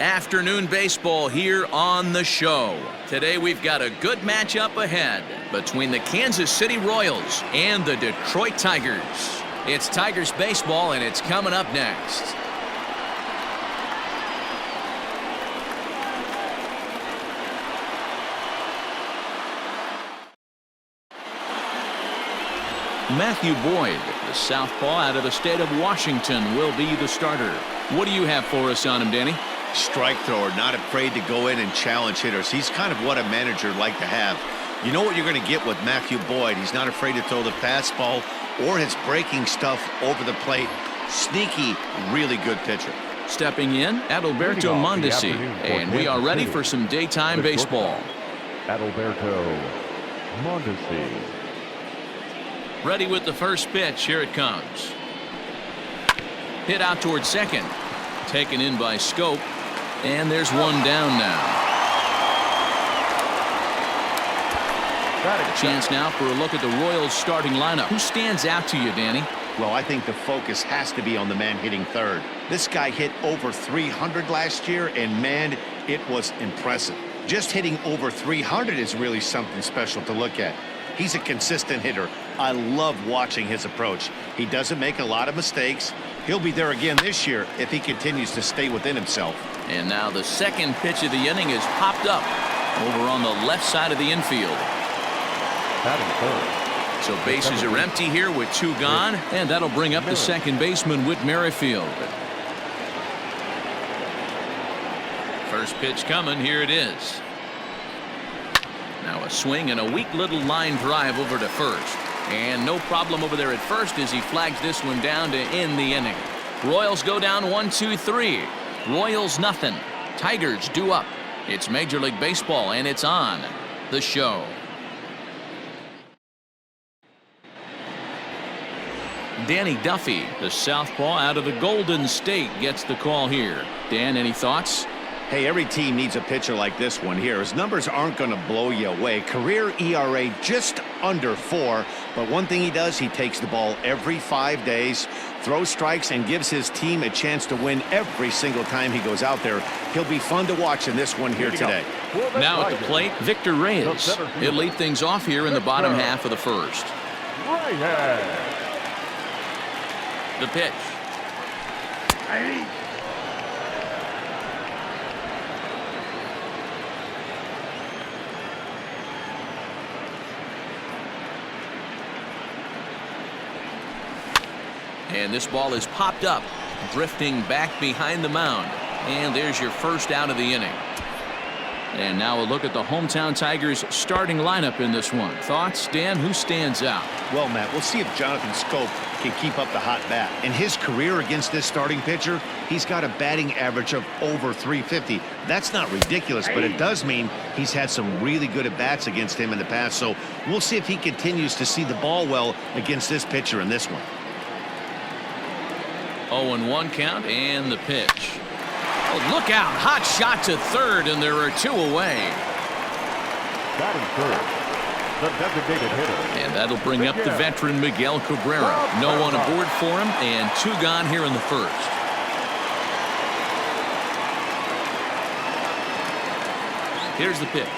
Afternoon baseball here on the show. Today we've got a good matchup ahead between the Kansas City Royals and the Detroit Tigers. It's Tigers baseball, and it's coming up next. Matthew Boyd, the southpaw out of the state of Washington, will be the starter. What do you have for us on him, Danny? Strike thrower, not afraid to go in and challenge hitters. He's kind of what a manager would like to have. You know what you're going to get with Matthew Boyd. He's not afraid to throw the fastball or his breaking stuff over the plate. Sneaky, really good pitcher. Stepping in, Adalberto Mondesi, and we are ready for some daytime baseball. Adalberto Mondesi. Ready with the first pitch. Here it comes. Hit out towards second. Taken in by Scope. And there's one down now. A chance now for a look at the Royals starting lineup. Who stands out to you, Danny? Well, I think the focus has to be on the man hitting third. This guy hit over 300 last year, and man, it was impressive. Just hitting over 300 is really something special to look at. He's a consistent hitter. I love watching his approach. He doesn't make a lot of mistakes. He'll be there again this year if he continues to stay within himself. And now the second pitch of the inning is popped up over on the left side of the infield. So bases are empty here with two gone, and that'll bring up the second baseman, Whit Merrifield. First pitch coming. Here it is. Now a swing and a weak little line drive over to first. And no problem over there at first as he flags this one down to end the inning. Royals go down 1-2-3. Royals nothing. Tigers due up. It's Major League Baseball, and it's on the show. Danny Duffy, the southpaw out of the Golden State, gets the call here. Dan, any thoughts? Hey, every team needs a pitcher like this one here. His numbers aren't going to blow you away. Career ERA just under 4. But one thing he does, he takes the ball every 5 days, throws strikes, and gives his team a chance to win every single time he goes out there. He'll be fun to watch in this one here today. Now at the plate, Victor Reyes. He'll lead things off here in the bottom half of the first. The pitch. And this ball is popped up, drifting back behind the mound. And there's your first out of the inning. And now a look at the hometown Tigers starting lineup in this one. Thoughts, Dan? Who stands out? Well, Matt, we'll see if Jonathan Scope can keep up the hot bat. In his career against this starting pitcher, he's got a batting average of over 350. That's not ridiculous, but it does mean he's had some really good at-bats against him in the past. So we'll see if he continues to see the ball well against this pitcher in this one. 0-1 count, and the pitch. Oh, look out. Hot shot to third, and there are two away. Batting third, the designated hitter. And that'll bring up the veteran Miguel Cabrera. No one aboard for him, and two gone here in the first. Here's the pitch.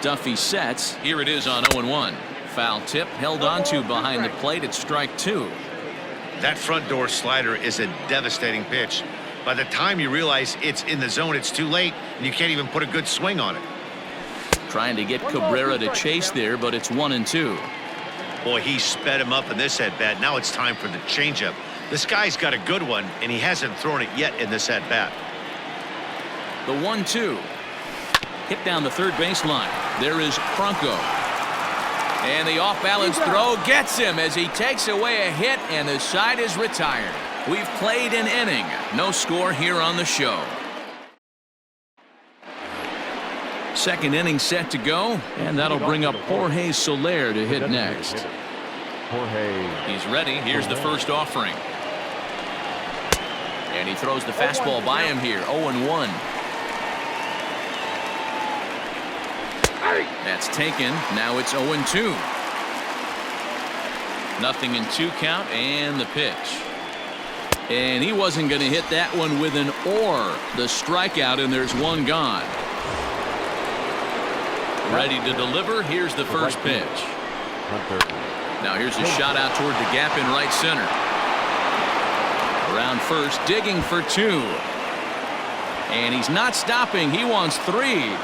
Duffy sets. Here it is on 0-1. Foul tip held onto behind the plate at strike two. That front door slider is a devastating pitch. By the time you realize it's in the zone, it's too late, and you can't even put a good swing on it. Trying to get Cabrera to chase there, but it's 1-2. Boy, he sped him up in this at-bat. Now it's time for the changeup. This guy's got a good one, and he hasn't thrown it yet in this at-bat. The 1-2. Hit down the third baseline. There is Franco. And the off-balance throw gets him as he takes away a hit, and the side is retired. We've played an inning. No score here on the show. Second inning set to go, and that'll bring up Jorge Soler to hit next. He's ready. Here's the first offering. And he throws the fastball by him here. 0-1. That's taken. Now it's 0-2. 0-2 count, and the pitch. And he wasn't going to hit that one with an or. The strikeout, and there's one gone. Ready to deliver. Here's the first pitch. Now here's a shot out toward the gap in right center. Around first, digging for 2. And he's not stopping. He wants 3.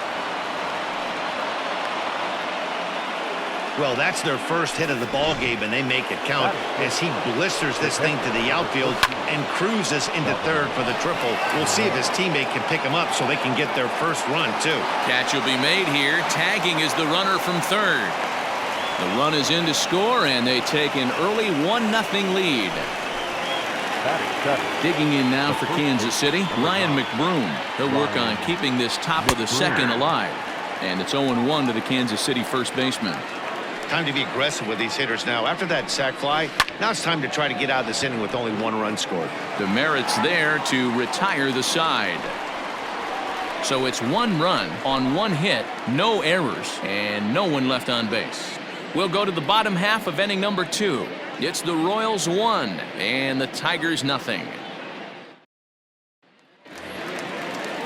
Well, that's their first hit of the ball game, and they make it count as he blisters this thing to the outfield and cruises into third for the triple. We'll see if his teammate can pick him up so they can get their first run, too. Catch will be made here. Tagging is the runner from third. The run is in to score, and they take an early 1-0 lead. Digging in now for Kansas City, Ryan McBroom. He'll work on keeping this top of the second alive. And it's 0-1 to the Kansas City first baseman. Time to be aggressive with these hitters now. After that sac fly, now it's time to try to get out of this inning with only 1 run scored. Demerit's there to retire the side. So it's 1 run on 1 hit, no errors, and no one left on base. We'll go to the bottom half of inning number 2. It's the Royals 1 and the Tigers nothing.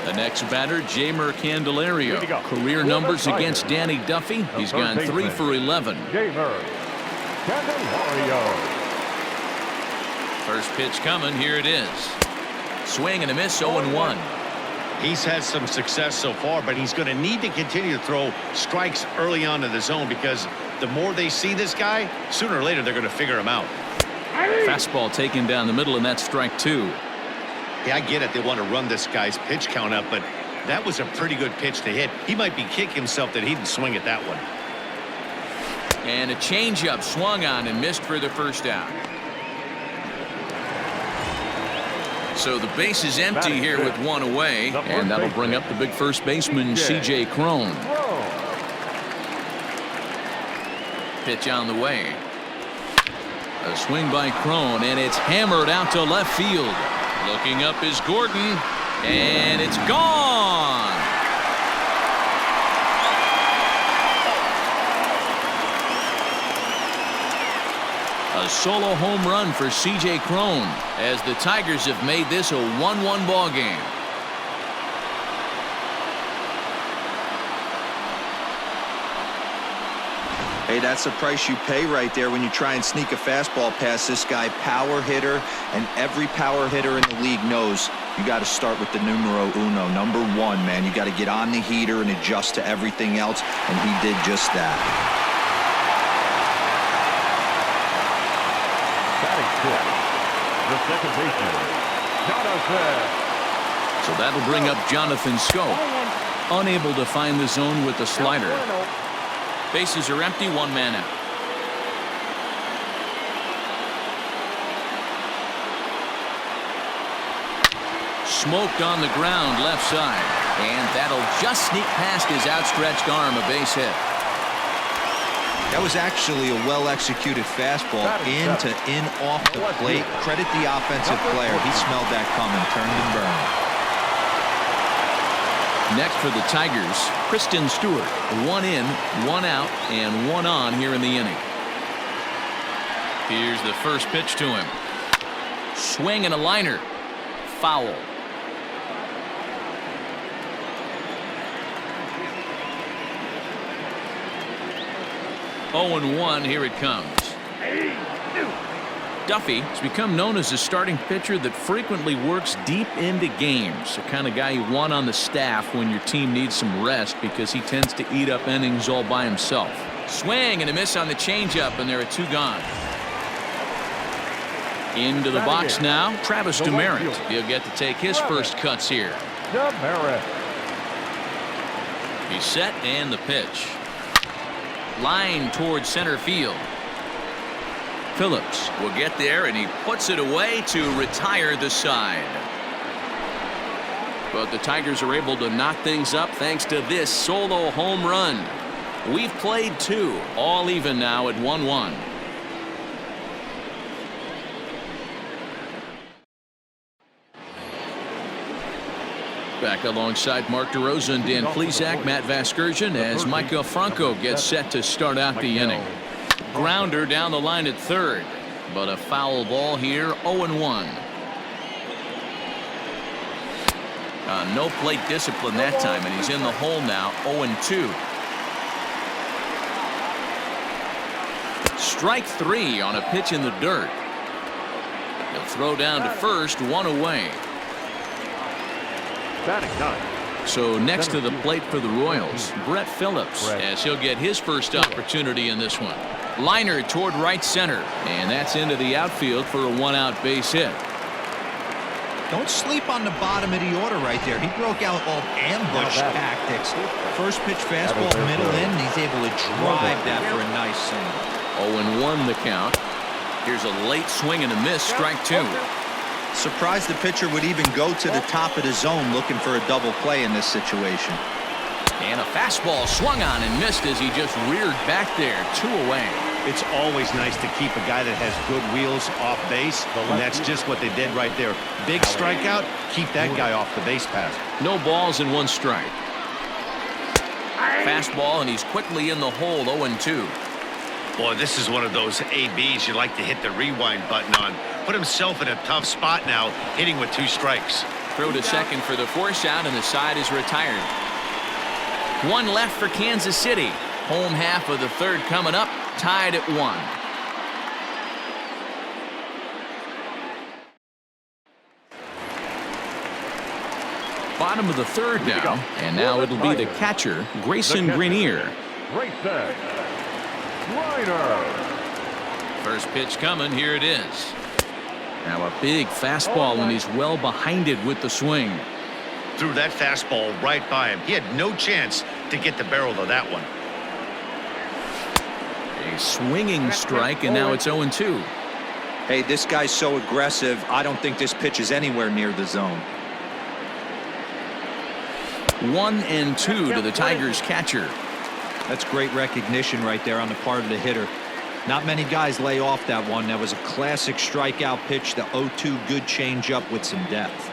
The next batter, Jeimer Candelario. Career numbers against Danny Duffy. He's gone 3 for 11. Jeimer Candelario. First pitch coming. Here it is. Swing and a miss, 0-1. He's had some success so far, but he's going to need to continue to throw strikes early on in the zone because the more they see this guy, sooner or later they're going to figure him out. Fastball taken down the middle, and that's strike 2. Yeah, I get it. They want to run this guy's pitch count up, but that was a pretty good pitch to hit. He might be kicking himself that he didn't swing at that one. And a changeup swung on and missed for the first out. So the base is empty here with 1 away, and that'll bring up the big first baseman, C.J. Cron. Pitch on the way. A swing by Cron, and it's hammered out to left field. Looking up is Gordon, and it's gone. A solo home run for C.J. Cron as the Tigers have made this a 1-1 ball game. Hey, that's the price you pay right there when you try and sneak a fastball past this guy. Power hitter, and every power hitter in the league knows you got to start with the numero uno, number 1, man. You got to get on the heater and adjust to everything else, and he did just that. Batting fifth, the second baseman, Jonathan. So that'll bring up Jonathan Scope. Unable to find the zone with the slider. Bases are empty, 1 man out. Smoked on the ground left side, and that'll just sneak past his outstretched arm, a base hit. That was actually a well-executed fastball in off the plate. Credit the offensive player. He smelled that coming, turned and burned. Next for the Tigers, Kristen Stewart. 1 in, 1 out, and 1 on here in the inning. Here's the first pitch to him. Swing and a liner. Foul. Oh, and 1, here it comes. Duffy has become known as a starting pitcher that frequently works deep into games. The kind of guy you want on the staff when your team needs some rest because he tends to eat up innings all by himself. Swing and a miss on the changeup, and there are 2 gone. Into the box now, Travis Demerit. He'll get to take his first cuts here. Demerit. He's set, and the pitch. Line towards center field. Phillips will get there, and he puts it away to retire the side. But the Tigers are able to knock things up thanks to this solo home run. We've played 2, all even now at 1-1. Back alongside Mark DeRosa and Dan Plesac, Matt Vasgersian, as Micah Franco gets set to start out the inning. Grounder down the line at third, but a foul ball here, 0-1. No plate discipline that time, and he's in the hole now, 0-2. Strike three on a pitch in the dirt. He'll throw down to first, one away. So next to the plate for the Royals, Brett Phillips, as he'll get his first opportunity in this one. Liner toward right center, and that's into the outfield for a one-out base hit. Don't sleep on the bottom of the order right there. He broke out all ambush tactics. First pitch fastball middle in, and he's able to drive that for a nice single. 0-1 the count. Here's a late swing and a miss, strike two. Surprised the pitcher would even go to the top of the zone looking for a double play in this situation. And a fastball swung on and missed as he just reared back there, 2 away. It's always nice to keep a guy that has good wheels off base, and that's just what they did right there. Big strikeout, keep that guy off the base path. No balls and 1 strike. Fastball, and he's quickly in the hole, 0-2. Boy, this is one of those ABs you like to hit the rewind button on. Put himself in a tough spot now, hitting with 2 strikes. Throw to second for the force out, and the side is retired. 1 left for Kansas City. Home half of the third coming up, tied at 1. Bottom of the third now, and now it'll be the catcher, Grayson Greenier. First pitch coming, here it is. Now a big fastball, and he's well behind it with the swing. Threw that fastball right by him. He had no chance to get the barrel of that one. A swinging strike, and now it's 0-2. Hey, this guy's so aggressive. I don't think this pitch is anywhere near the zone. 1-2 to the Tigers catcher. That's great recognition right there on the part of the hitter. Not many guys lay off that one. That was a classic strikeout pitch. The 0-2 good changeup with some depth.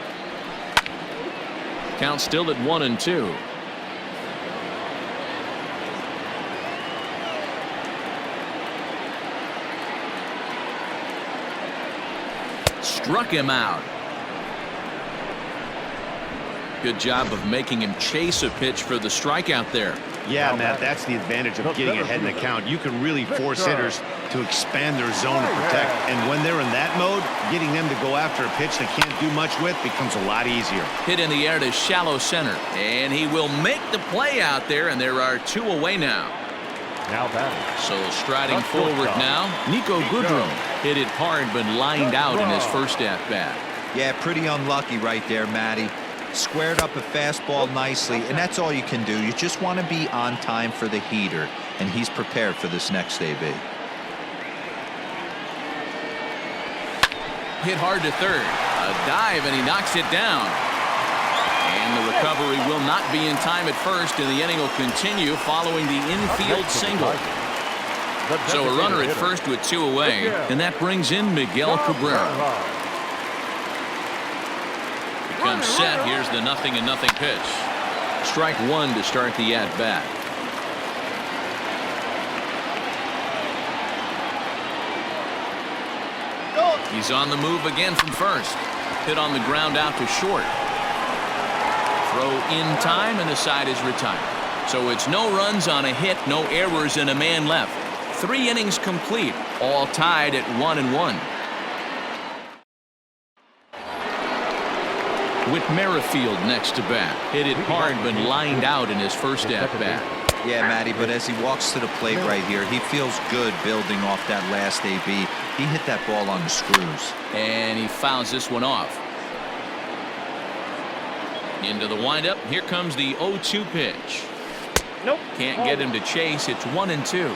Count still at 1-2. Struck him out. Good job of making him chase a pitch for the strikeout there. Yeah, Matt, that's the advantage of getting ahead in the count. You can really force hitters to expand their zone to protect. And when they're in that mode, getting them to go after a pitch they can't do much with becomes a lot easier. Hit in the air to shallow center. And he will make the play out there, and there are 2 away now. So striding forward now, Nico Goodrum hit it hard but lined out in his first at-bat. Yeah, pretty unlucky right there, Matty. Squared up a fastball nicely, and that's all you can do. You just want to be on time for the heater, and he's prepared for this next AB. Hit hard to third. A dive, and he knocks it down. And the recovery will not be in time at first, and the inning will continue following the infield single. So a runner at first with 2 away, and that brings in Miguel Cabrera. Comes set. Here's the 0-0 pitch. Strike 1 to start the at-bat. He's on the move again from first. Hit on the ground out to short. Throw in time, and the side is retired. So it's no runs on a hit, no errors, and a man left. 3 innings complete, all tied at 1-1. With Merrifield next to bat. Hit it hard but lined out in his first at-bat. Yeah, Matty, but as he walks to the plate right here, he feels good building off that last AB. He hit that ball on the screws. And he fouls this one off. Into the windup. Here comes the 0-2 pitch. Nope. Can't get him to chase. It's 1-2.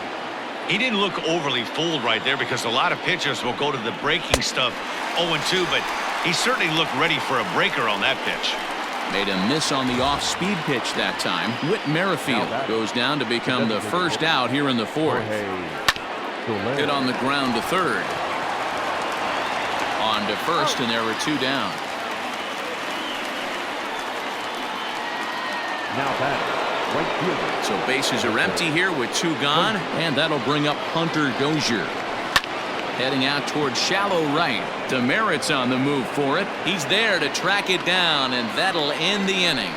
He didn't look overly fooled right there because a lot of pitchers will go to the breaking stuff 0-2, but he certainly looked ready for a breaker on that pitch. Made a miss on the off-speed pitch that time. Whit Merrifield goes down to become the first out here in the fourth. Hit on the ground to third. On to first, and there were 2 down. Now batting, right fielder. So bases are empty here with 2 gone, and that'll bring up Hunter Dozier. Heading out towards shallow right. Demerit's on the move for it. He's there to track it down, and that'll end the inning.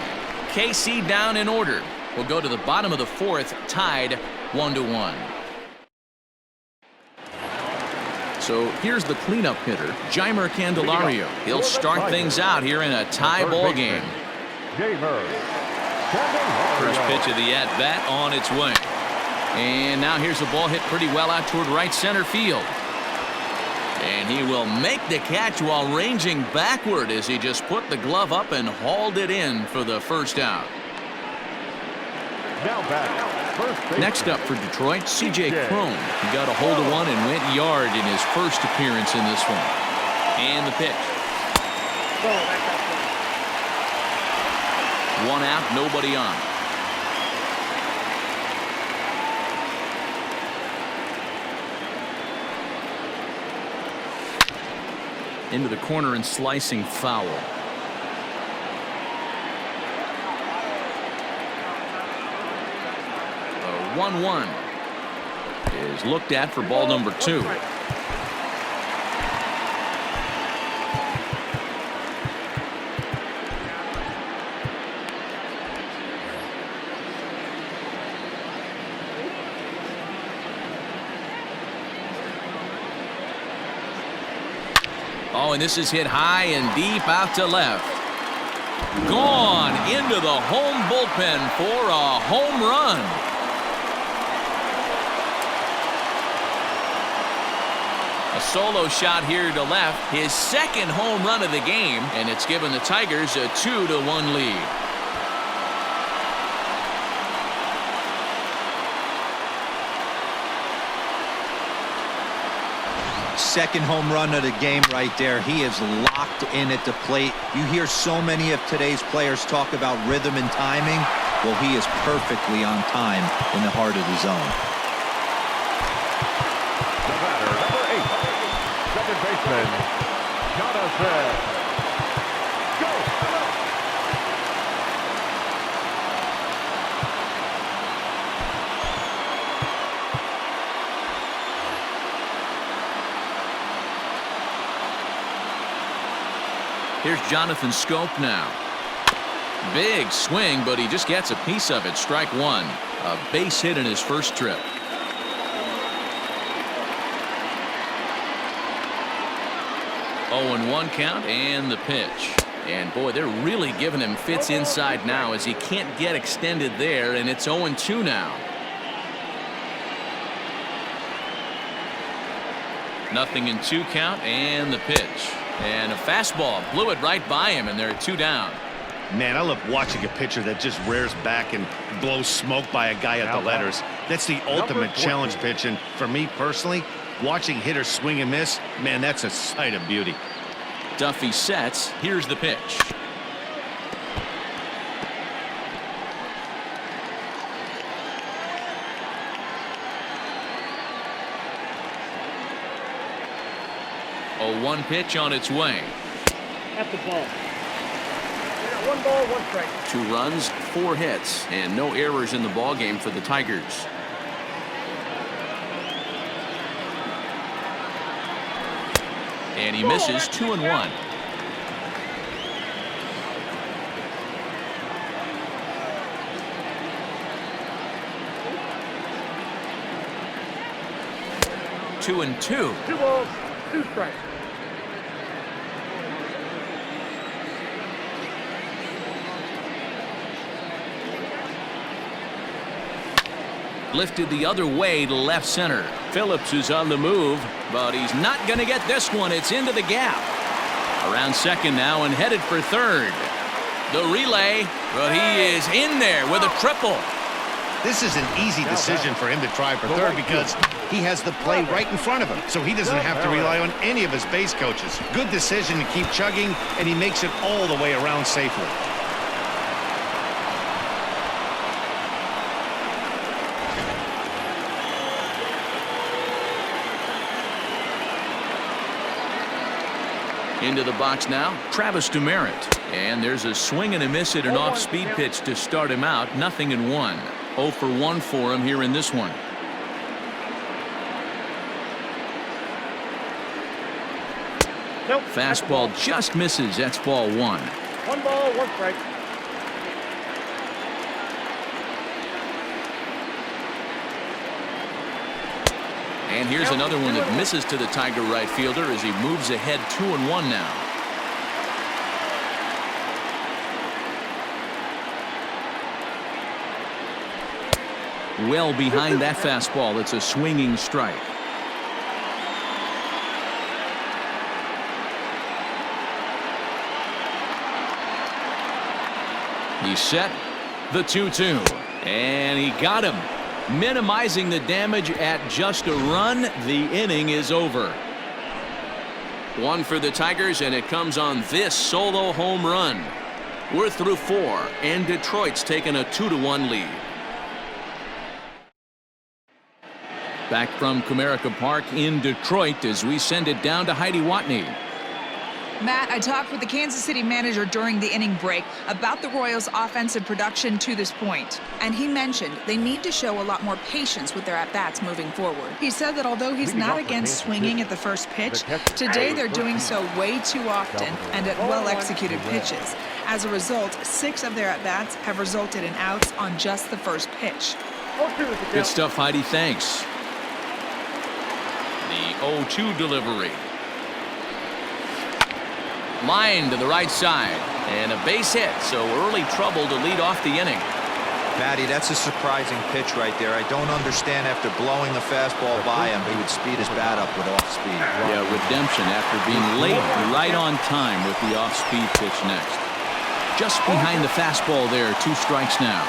KC down in order. We'll go to the bottom of the 4th, tied 1-1. So here's the cleanup hitter, Jeimer Candelario. He'll start things out here in a tie ball game. First pitch of the at-bat on its way. And now here's a ball hit pretty well out toward right center field. And he will make the catch while ranging backward as he just put the glove up and hauled it in for the first out. Now back. Next up for Detroit, C.J. Cron. He got a hold of one and went yard in his first appearance in this one. And the pitch. 1 out, nobody on. Into the corner and slicing foul. 1-1 is looked at for ball number 2. Oh, and this is hit high and deep out to left. Gone into the home bullpen for a home run. A solo shot here to left, his second home run of the game, and it's given the Tigers a 2-1 lead. Second home run of the game right there. He is locked in at the plate. You hear so many of today's players talk about rhythm and timing. Well, he is perfectly on time in the heart of the zone. The batter, number 8, second baseman, Jonathan. Go! Here's Jonathan Scope now. Big swing, but he just gets a piece of it. Strike 1. A base hit in his first trip. Oh, and 1 count and the pitch. And boy, they're really giving him fits inside now as he can't get extended there, and it's 0-2 now. Nothing in 2 count and the pitch. And a fastball blew it right by him, and they're 2 down. Man, I love watching a pitcher that just rears back and blows smoke by a guy at the letters. That's the ultimate challenge pitch, and for me personally, watching hitters swing and miss, man, that's a sight of beauty. Duffy sets. Here's the pitch. A 1 pitch on its way. At the ball. 1 ball, 1 strike. 2 runs, 4 hits, and no errors in the ball game for the Tigers. And he misses 2-1. Two and 2. 2 balls, 2 strikes. Lifted the other way to left center. Phillips is on the move, but he's not going to get this one. It's into the gap. Around second now and headed for third. The relay, but he is in there with a triple. This is an easy decision for him to try for third because he has the play right in front of him, so he doesn't have to rely on any of his base coaches. Good decision to keep chugging, and he makes it all the way around safely. Into the box now, Travis Demerit. And there's a swing and a miss at an off-speed pitch to start him out. 0-1. 0 for 1 for him here in this one. Nope. Fastball just misses. That's ball 1. 1 ball, 1 strike. And here's another one that misses to the Tiger right fielder as he moves ahead 2-1 now. Well behind that fastball. It's a swinging strike. He's set. The 2-2. And he got him. Minimizing the damage at just a run. The inning is over. 1 for the Tigers, and it comes on this solo home run. We're through 4, and Detroit's taken a 2-1 lead. Back from Comerica Park in Detroit as we send it down to Heidi Watney. Matt, I talked with the Kansas City manager during the inning break about the Royals' offensive production to this point. And he mentioned they need to show a lot more patience with their at-bats moving forward. He said that although he's not against swinging at the first pitch, today they're doing so way too often and at well-executed pitches. As a result, 6 of their at-bats have resulted in outs on just the first pitch. Good stuff, Heidi. Thanks. The 0-2 delivery. Line to the right side. And a base hit, so early trouble to lead off the inning. Matty, that's a surprising pitch right there. I don't understand after blowing a fastball by him, he would speed his bat up with off speed. Yeah, redemption after being late right on time with the off-speed pitch next. Just behind the fastball there, 2 strikes now.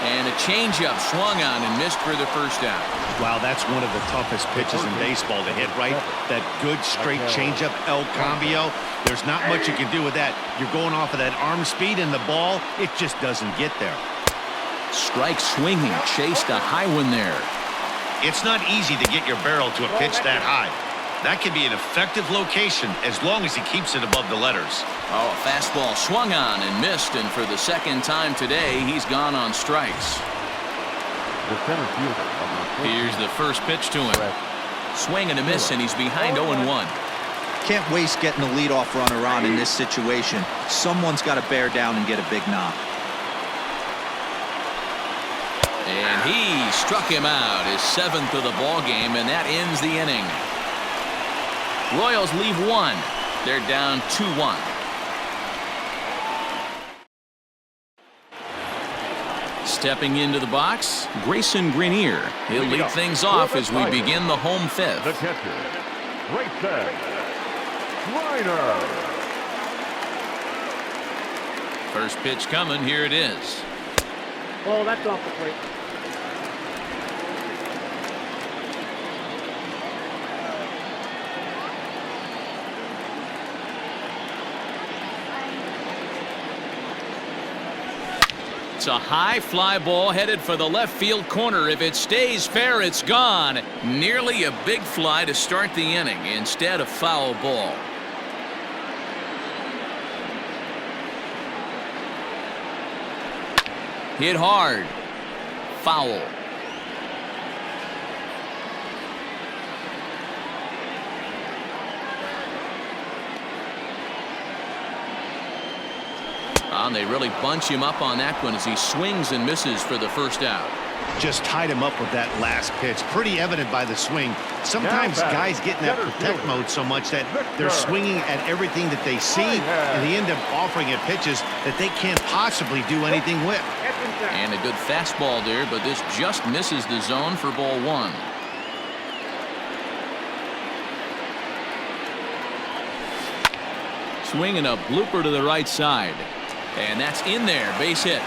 And a changeup swung on and missed for the first out. Wow, that's one of the toughest pitches in baseball to hit, right? That good straight changeup, El Cambio. There's not much you can do with that. You're going off of that arm speed, and the ball, it just doesn't get there. Strike swinging, chased a high one there. It's not easy to get your barrel to a pitch that high. That can be an effective location as long as he keeps it above the letters. Oh, a fastball swung on and missed, and for the second time today, he's gone on strikes. Here's the first pitch to him. Swing and a miss, and he's behind 0-1. Can't waste getting the leadoff runner on in this situation. Someone's got to bear down and get a big knock. And he struck him out, his 7th of the ball game, and that ends the inning. Royals leave 1. They're down 2-1. Stepping into the box, Grayson Grenier. He'll lead things off as we begin the home 5th. The catcher, Grayson Grenier. First pitch coming. Here it is. Oh, that's off the plate. It's a high fly ball headed for the left field corner. If it stays fair, it's gone. Nearly a big fly to start the inning. Instead, a foul ball. Hit hard. Foul. And they really bunch him up on that one as he swings and misses for the first out. Just tied him up with that last pitch. Pretty evident by the swing. Sometimes guys get in that protect mode so much that they're swinging at everything that they see, and they end up offering it pitches that they can't possibly do anything with. And a good fastball there, but this just misses the zone for ball 1. Swinging a blooper to the right side. And that's in there. Base hit.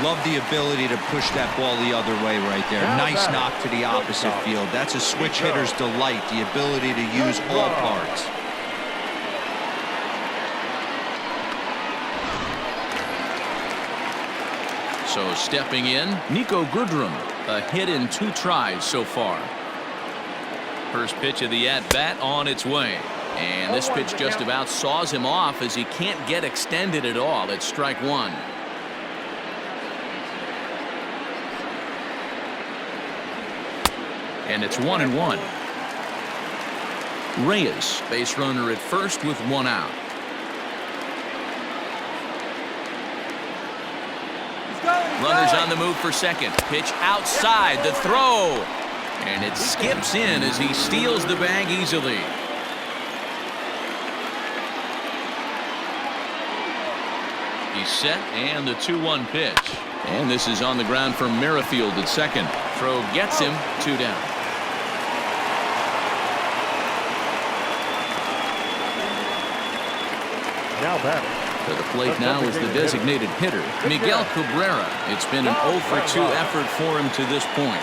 Love the ability to push that ball the other way right there. Nice knock to the opposite field. That's a switch hitter's delight, the ability to use all parts. So stepping in, Nico Goodrum, a hit in 2 tries so far. First pitch of the at-bat on its way. And this pitch just about saws him off as he can't get extended at all. It's strike 1. And it's 1-1. Reyes, base runner at first with 1 out. Runners on the move for second. Pitch outside, the throw. And it skips in as he steals the bag easily. He's set, and the 2-1 pitch. And this is on the ground for Merrifield at second. Throw gets him, 2 down. Now batting. To the plate now is the designated hitter, Miguel Cabrera. It's been an 0-for-2 effort for him to this point.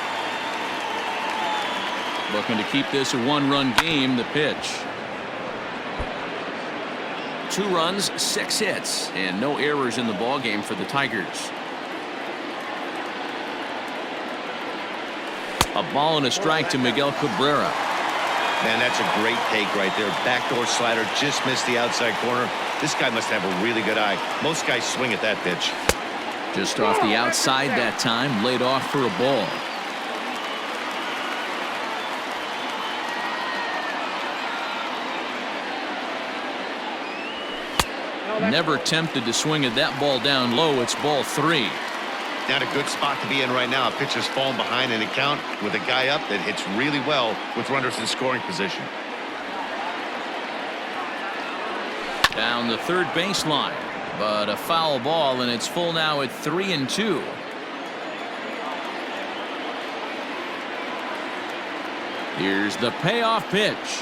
Looking to keep this a 1-run game. The pitch. 2 runs, 6 hits, and no errors in the ball game for the Tigers. A ball and a strike to Miguel Cabrera. Man, that's a great take right there. Backdoor slider, just missed the outside corner. This guy must have a really good eye. Most guys swing at that pitch. Just off the outside that time, laid off for a ball. Never tempted to swing at that ball down low. It's ball 3. Not a good spot to be in right now. A pitcher's falling behind in a count with a guy up that hits really well with runners in scoring position. Down the third baseline, but a foul ball, and it's full now at 3-2. Here's the payoff pitch.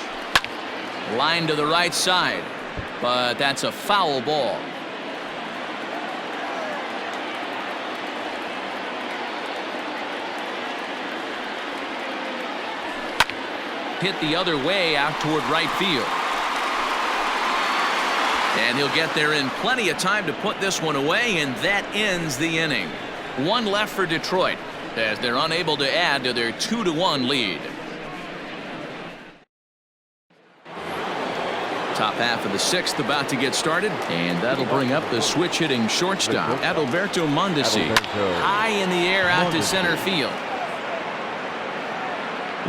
Line to the right side, but that's a foul ball. Hit the other way out toward right field. And he'll get there in plenty of time to put this one away, and that ends the inning. 1 left for Detroit as they're unable to add to their 2-1 lead. Top half of the 6th about to get started, and that'll bring up the switch hitting shortstop, Adalberto Mondesi. High in the air out to center field.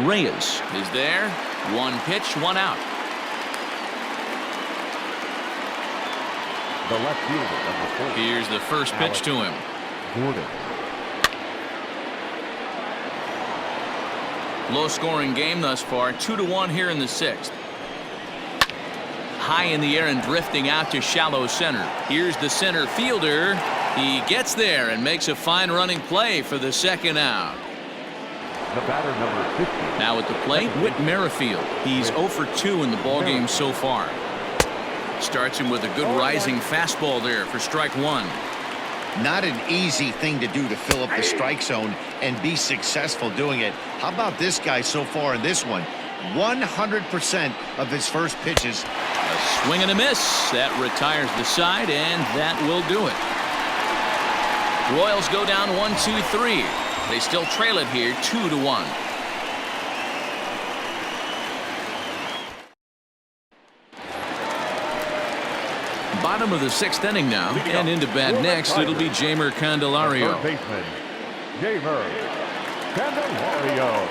Reyes is there. 1 pitch, 1 out. The left fielder, number 4. Here's the first pitch to him. Gordon. Low scoring game thus far. 2-1 here in the 6th. High in the air and drifting out to shallow center. Here's the center fielder. He gets there and makes a fine running play for the 2nd out. The batter, number 50. Now at the plate, Whit Merrifield. He's 0-for-2 in the ballgame so far. Starts him with a good rising fastball there for strike 1. Not an easy thing to do to fill up the strike zone and be successful doing it. How about this guy so far in this one? 100% of his first pitches. A swing and a miss. That retires the side, and that will do it. Royals go down 1-2-3. They still trail it here 2-1. Bottom of the 6th inning now, and into bat next. It'll be Jeimer Candelario. Third baseman, Jeimer Candelario.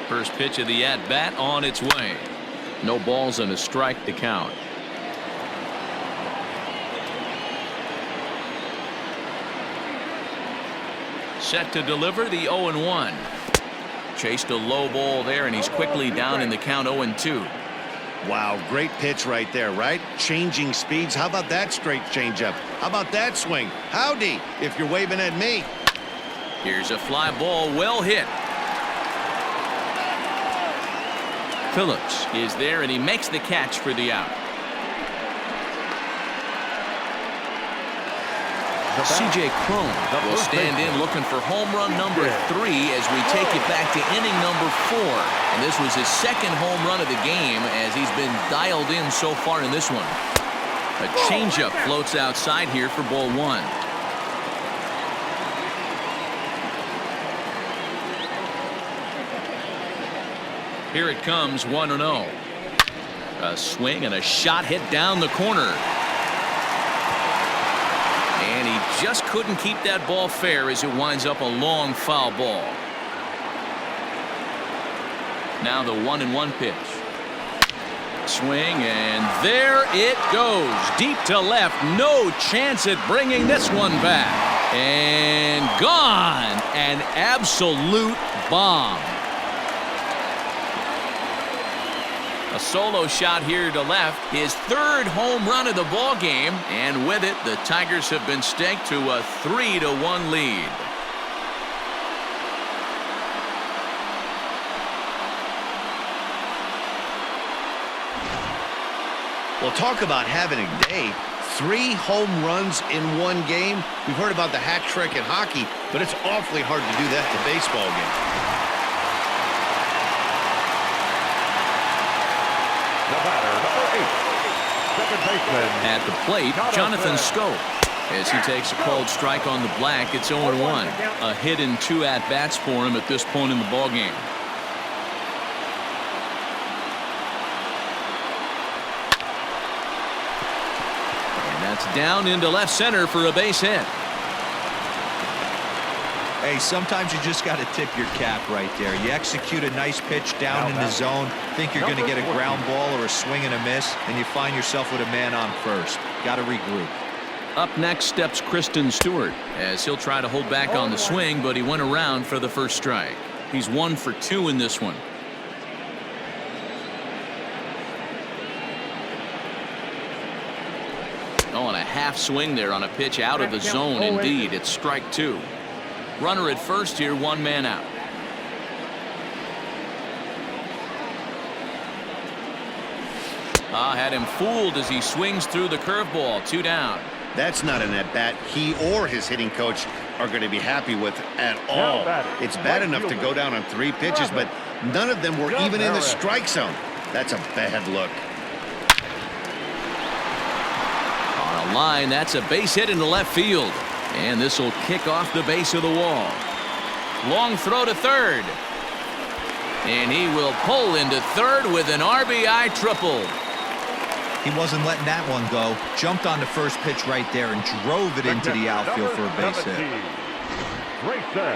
First pitch of the at-bat on its way. No balls and a strike to count. Set to deliver the 0-1. Chased a low ball there, and he's quickly down in the count 0-2. Wow, great pitch right there, right? Changing speeds. How about that straight changeup? How about that swing? Howdy, if you're waving at me. Here's a fly ball, well hit. Phillips is there, and he makes the catch for the out. C.J. Cron will stand in looking for home run number 3 as we take it back to inning number 4. And this was his 2nd home run of the game as he's been dialed in so far in this one. A changeup floats outside here for ball one. Here it comes, 1-0. A swing and a shot hit down the corner. And he just couldn't keep that ball fair as it winds up a long foul ball. Now the 1-1 pitch. Swing, and there it goes. Deep to left. No chance at bringing this one back. And gone. An absolute bomb. A solo shot here to left. His third home run of the ball game. And with it, the Tigers have been staked to a 3-1 lead. Well, talk about having a day. 3 home runs in one game. We've heard about the hat trick in hockey, but it's awfully hard to do that in a baseball game. The batter, number 8, second baseman. At the plate, Jonathan Scope. As he takes a called strike on the black, it's 0-1. A hit and 2 at-bats for him at this point in the ballgame. Down into left center for a base hit. Hey, sometimes you just got to tip your cap right there. You execute a nice pitch down in the zone, think you're going to get a ground ball or a swing and a miss, and you find yourself with a man on first. Got to regroup. Up next steps Kristen Stewart as he'll try to hold back on the swing, but he went around for the first strike. He's 1 for 2 in this one. Oh, and a half swing there on a pitch out of the zone. Indeed, it's strike 2. Runner at first here, 1 man out. Had him fooled as he swings through the curveball. 2 down. That's not an at-bat he or his hitting coach are going to be happy with at all. It's bad enough to go down on 3 pitches, but none of them were even in the strike zone. That's a bad look. Line, that's a base hit into left field, and this will kick off the base of the wall. Long throw to third, and he will pull into third with an RBI triple. He wasn't letting that one go. Jumped on the first pitch right there and drove it into the outfield for a base hit. Grayson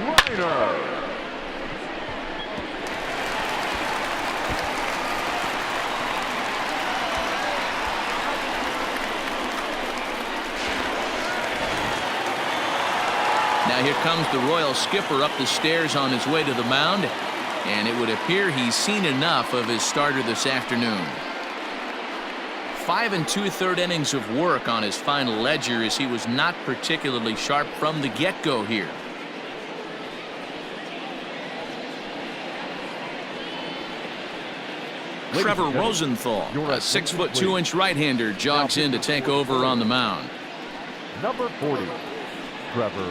Reiner. Now here comes the Royal skipper up the stairs on his way to the mound, and it would appear he's seen enough of his starter this afternoon. 5 2/3 innings of work on his final ledger as he was not particularly sharp from the get-go here. Trevor Rosenthal, a 6'2" right-hander, jogs in to take over on the mound. Number 40, Trevor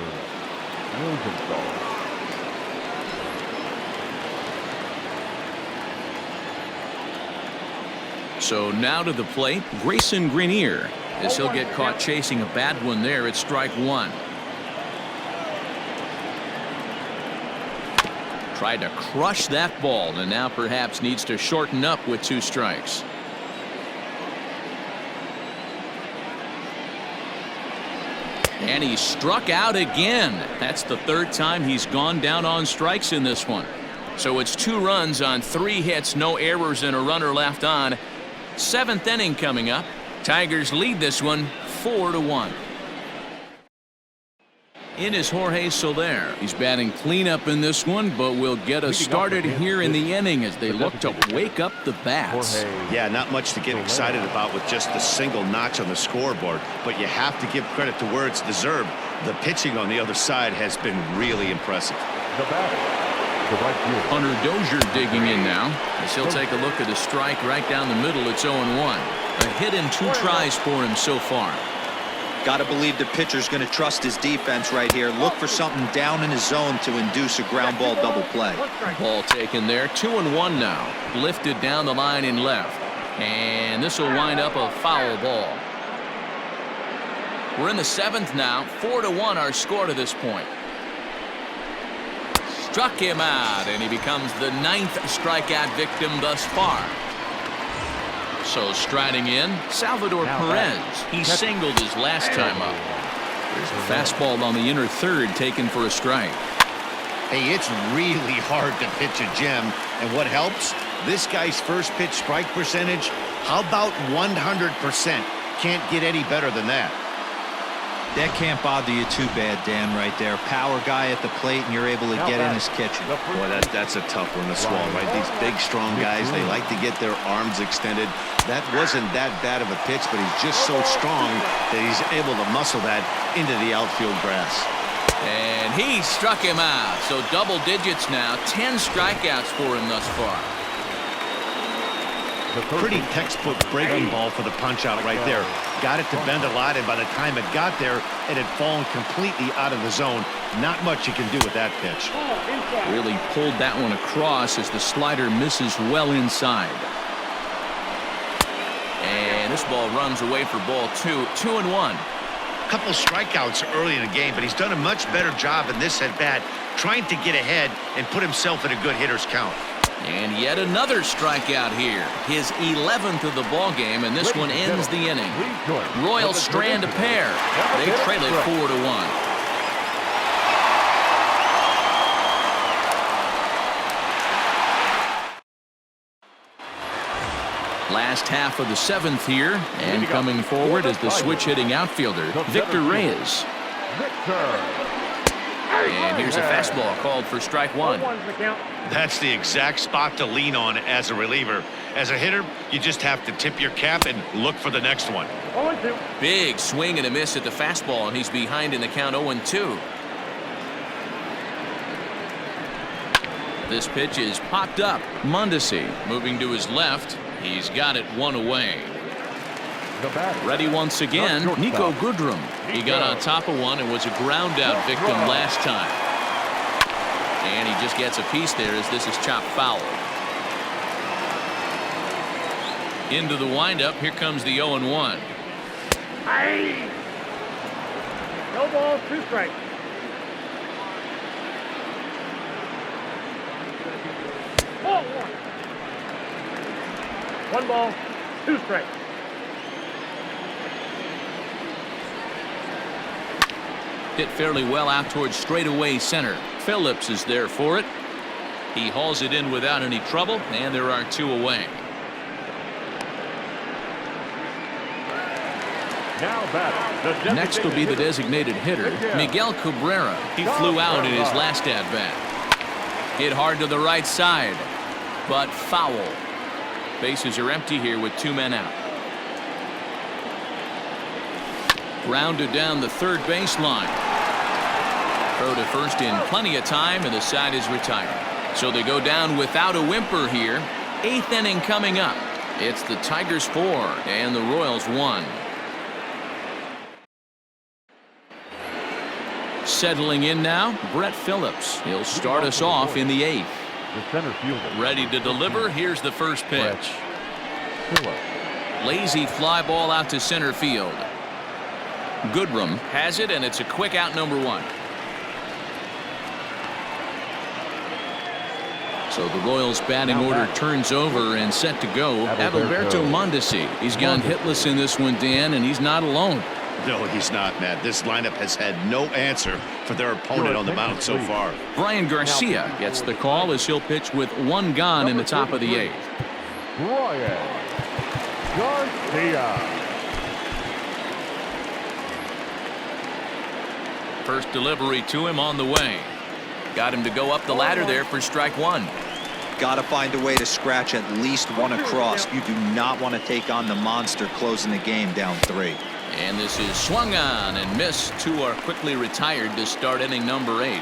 Rosenthal. So now to the plate, Grayson Greenier, as he'll get caught chasing a bad one there at strike 1. Tried to crush that ball and now perhaps needs to shorten up with 2 strikes. And he struck out again. That's the 3rd time he's gone down on strikes in this one. So it's 2 runs on 3 hits, no errors, and a runner left on. 7th inning coming up. Tigers lead this one 4-1. In is Jorge Soler. He's batting cleanup in this one, but will get us started here in the inning as they look to wake up the bats. Yeah, not much to get excited about with just the single notch on the scoreboard, but you have to give credit to where it's deserved. The pitching on the other side has been really impressive. The batter, the right fielder, Hunter Dozier digging in now as he'll take a look at a strike right down the middle. It's 0-1. A hit in 2 tries for him so far. Got to believe the pitcher's going to trust his defense right here. Look for something down in his zone to induce a ground ball double play. Ball taken there. 2-1 now. Lifted down the line in left. And this will wind up a foul ball. We're in the 7th now. 4-1 our score to this point. Struck him out, and he becomes the 9th strikeout victim thus far. So striding in, Salvador Perez. He singled his last time up. There's a fastball on the inner third taken for a strike. Hey, it's really hard to pitch a gem. And what helps? This guy's first pitch strike percentage, how about 100%? Can't get any better than that. That can't bother you too bad, Dan, right there. Power guy at the plate, and you're able to get in his kitchen. Boy, that's a tough one to swallow, right? These big, strong guys, they like to get their arms extended. That wasn't that bad of a pitch, but he's just so strong that he's able to muscle that into the outfield grass. And he struck him out. So double digits now. 10 strikeouts for him thus far. Pretty textbook breaking ball for the punch out right there. Got it to bend a lot, and by the time it got there, it had fallen completely out of the zone. Not much you can do with that pitch. Really pulled that one across as the slider misses well inside. And this ball runs away for ball 2. 2-1. Couple strikeouts early in the game, but he's done a much better job in this at bat, trying to get ahead and put himself in a good hitter's count. And yet another strikeout here. His 11th of the ball game, and this one ends the inning. Royals strand a pair. They trail it 4-1. Last half of the 7th here, and coming forward is the switch-hitting outfielder, Victor Reyes. And here's a fastball called for strike 1. That's the exact spot to lean on as a reliever. As a hitter, you just have to tip your cap and look for the next one. Big swing and a miss at the fastball, and he's behind in the count 0-2. This pitch is popped up. Mondesi moving to his left. He's got it one away. Ready once again, Nico Goodrum. He got on top of one and was a ground out victim last time. And he just gets a piece there as this is chopped foul. Into the windup, here comes the 0-1. No ball, 2 strikes. Ball 1. 1 ball, 2 strikes. Hit fairly well out towards straightaway center. Phillips is there for it. He hauls it in without any trouble, and there are 2 away. Next will be the designated hitter, Miguel Cabrera. He flew out in his last at-bat. Hit hard to the right side, but foul. Bases are empty here with 2 men out. Grounded down the third baseline. Throw to first in plenty of time, and the side is retired. So they go down without a whimper here. 8th inning coming up. It's the Tigers 4 and the Royals 1. Settling in now, Brett Phillips. He'll start us off in the 8th. Ready to deliver. Here's the first pitch. Lazy fly ball out to center field. Goodrum has it, and it's a quick out, number 1. So the Royals batting order turns over and set to go. Adalberto Mondesi. He's gone hitless in this one, Dan, and he's not alone. No, he's not, Matt. This lineup has had no answer for their opponent on the mound so far. Brian Garcia gets the call as he'll pitch with 1 gone in the top of the 8th. Brian Garcia. First delivery to him on the way. Got him to go up the ladder there for strike 1. Got to find a way to scratch at least 1 across. You do not want to take on the monster closing the game down 3. And this is swung on and missed. 2 are quickly retired to start inning number 8.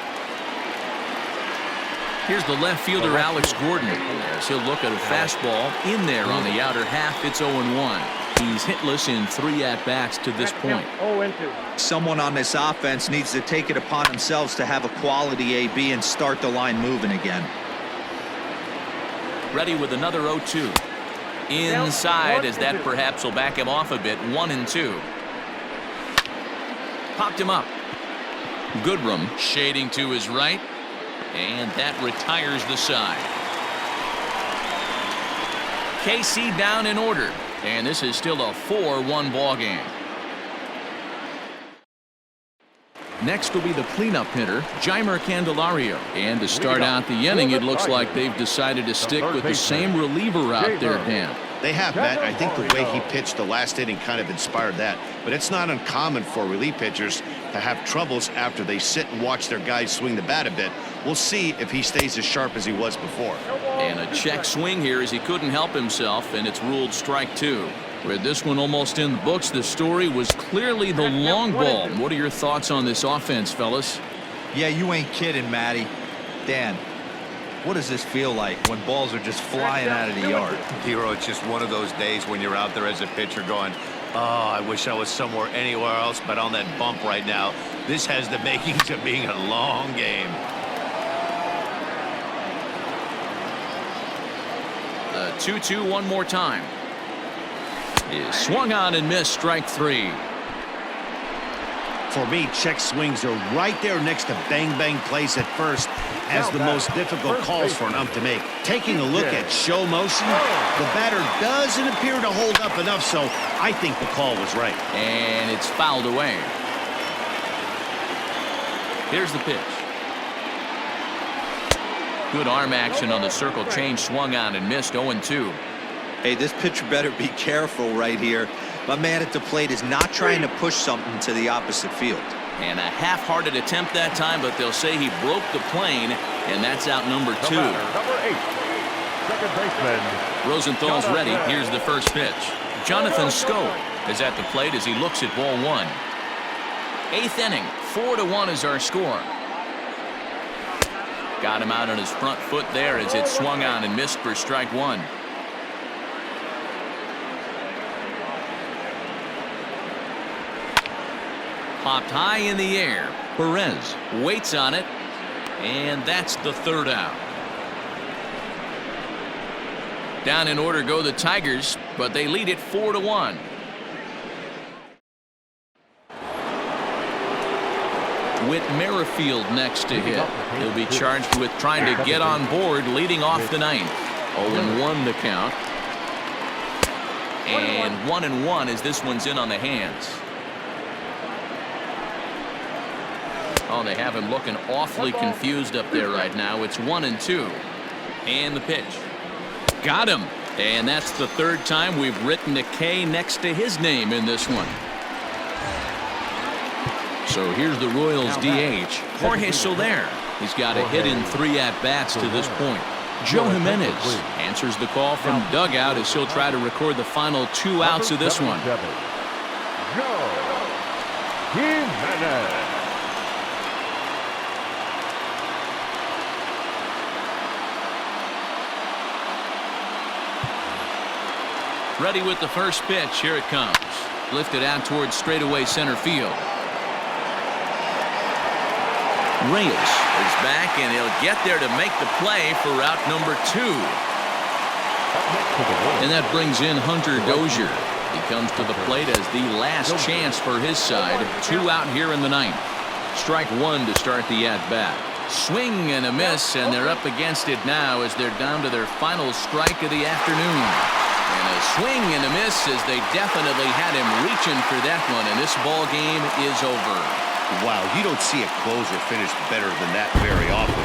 Here's the left fielder, Alex Gordon, as he'll look at a fastball in there on the outer half. It's 0-1. He's hitless in 3 at-bats to this point. 0-2. Someone on this offense needs to take it upon themselves to have a quality AB and start the line moving again. Ready with another 0-2. inside, as that perhaps will back him off a bit. 1-2. Popped him up. Goodrum shading to his right, and that retires the side. KC down in order, and this is still a 4-1 ball game. Next will be the cleanup hitter, Jeimer Candelario. And to start out the inning, it looks like they've decided to stick with the same reliever out there, Dan. They have, Matt. I think the way he pitched the last inning kind of inspired that. But it's not uncommon for relief pitchers to have troubles after they sit and watch their guys swing the bat a bit. We'll see if he stays as sharp as he was before. And a check swing here as he couldn't help himself, and it's ruled strike 2. With this one almost in the books, the story was clearly the long ball. What are your thoughts on this offense, fellas? Yeah, you ain't kidding, Matty. Dan, what does this feel like when balls are just flying out of the yard? Hero, it's just one of those days when you're out there as a pitcher going, oh, I wish I was somewhere anywhere else but on that bump right now. This has the makings of being a long game. The 2-2 one more time. Is swung on and missed, strike 3. For me, check swings are right there next to bang-bang plays at first as the most difficult calls for an ump to make. Taking a look at show motion, the batter doesn't appear to hold up enough, so I think the call was right. And it's fouled away. Here's the pitch. Good arm action on the circle change, swung on and missed. 0-2. Hey, this pitcher better be careful right here. My man at the plate is not trying to push something to the opposite field. And a half-hearted attempt that time, but they'll say he broke the plane, and that's out number 2. Number 8, second baseman Rosenthal's ready. Here's the first pitch. Jonathan Scope is at the plate as he looks at ball 1. 8th inning, 4-1 is our score. Got him out on his front foot there as it swung on and missed for strike 1. Popped high in the air. Perez waits on it, and that's the 3rd out. Down in order go the Tigers, but they lead it 4-1. Whit Merrifield next to hit. He'll be charged with trying to get on board, leading off the 9th. 0-1 the count. And 1-1 as this one's in on the hands. Oh, they have him looking awfully confused up there right now. It's 1-2. And the pitch. Got him. And that's the 3rd time we've written a K next to his name in this one. So here's the Royals DH, Jorge Soler. He's got a hit in 3 at-bats to this point. Joe Jimenez answers the call from dugout as he'll try to record the final 2 outs of this one. Joe Jimenez. Ready with the first pitch. Here it comes. Lifted out towards straightaway center field. Reyes is back, and he'll get there to make the play for route number 2. And that brings in Hunter Dozier. He comes to the plate as the last chance for his side. 2 out here in the 9th. Strike 1 to start the at-bat. Swing and a miss, and they're up against it now as they're down to their final strike of the afternoon. And a swing and a miss as they definitely had him reaching for that one, and this ball game is over. Wow, you don't see a closer finish better than that very often.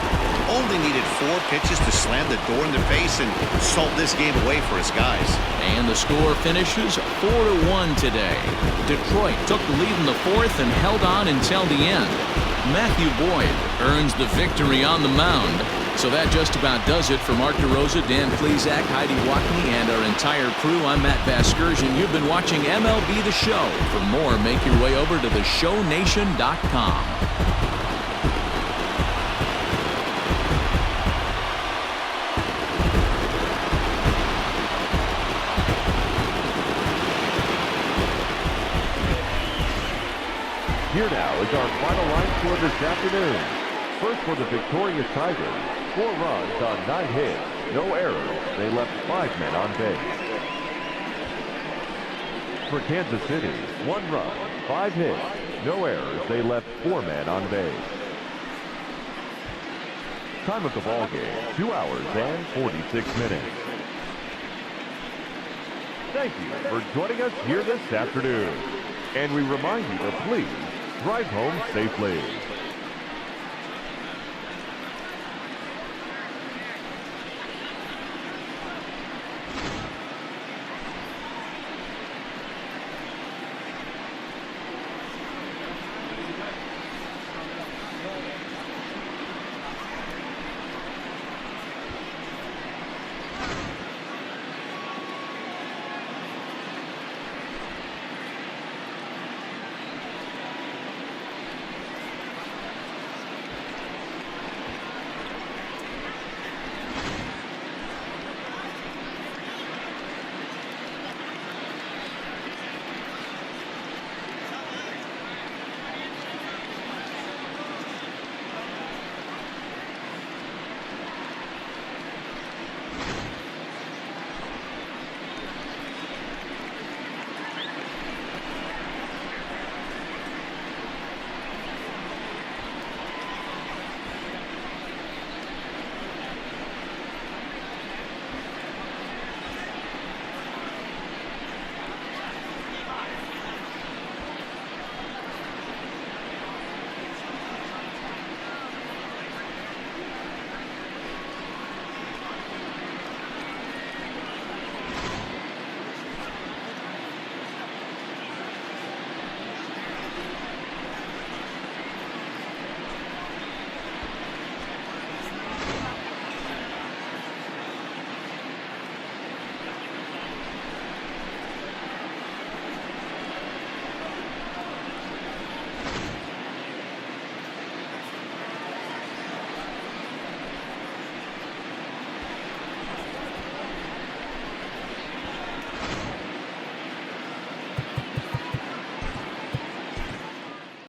Only needed 4 pitches to slam the door in their face and salt this game away for his guys. And the score finishes 4-1 today. Detroit took the lead in the 4th and held on until the end. Matthew Boyd earns the victory on the mound. So that just about does it for Mark DeRosa, Dan Plesac, Heidi Watkney, and our entire crew. I'm Matt Vasgersian. You've been watching MLB The Show. For more, make your way over to theshownation.com. Here now is our final line score this afternoon. First for the victorious Tigers, 4 runs on 9 hits, no errors. They left 5 men on base. for Kansas City, 1 run, 5 hits, no errors. They left 4 men on base. Time of the ball game, 2 hours and 46 minutes. Thank you for joining us here this afternoon. And we remind you to please drive home safely.